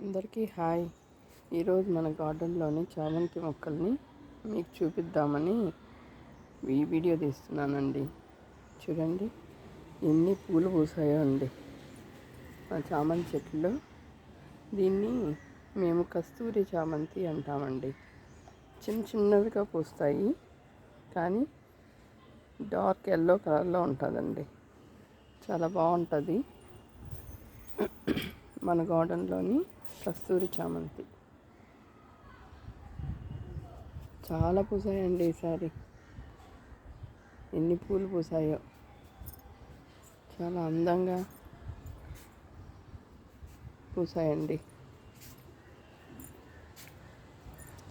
అందరికీ హాయ్. ఈరోజు మన గార్డెన్లోని చామంతి మొక్కల్ని మీకు చూపిద్దామని ఈ వీడియో తీస్తున్నానండి. చూడండి ఎన్ని పూలు పూసాయో అండి ఆ చామంతి చెట్లు. దీన్ని మేము కస్తూరి చామంతి అంటామండి. చిన్న చిన్నవిగా పూస్తాయి, కానీ డార్క్ ఎల్లో కలర్లో ఉంటుందండి. చాలా బాగుంటుంది. మన గార్డెన్లోని కస్తూరి చామంతి చాలా పూసాయండి. ఈసారి ఎన్ని పూలు పూసాయో, చాలా అందంగా పూసాయండి.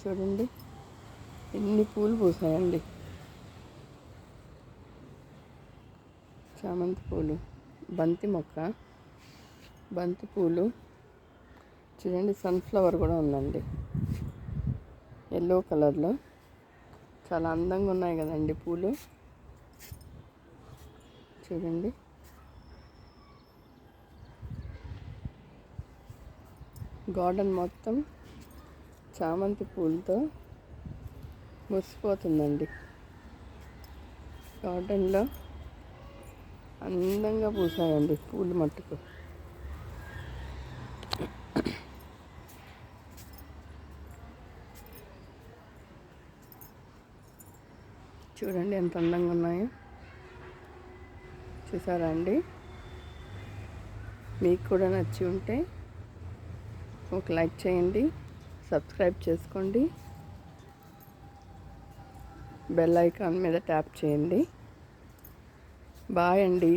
చూడండి ఎన్ని పూలు పూసాయండి. చామంతి పూలు, బంతి మొక్క, బంతి పూలు. చూడండి సన్ఫ్లవర్ కూడా ఉందండి ఎల్లో కలర్లో. చాలా అందంగా ఉన్నాయి కదండి పూలు. చూడండి గార్డెన్ మొత్తం చామంతి పూలతో మురిసిపోతుందండి. గార్డెన్లో అందంగా పూసాయండి పూలు మట్టుకు. చూడండి ఎంత అందంగా ఉన్నాయో. చూసారా అండి? మీకు కూడా నచ్చి ఉంటే ఒక లైక్ చేయండి, సబ్స్క్రైబ్ చేసుకోండి, బెల్ ఐకాన్ మీద ట్యాప్ చేయండి. బాయ్ అండి.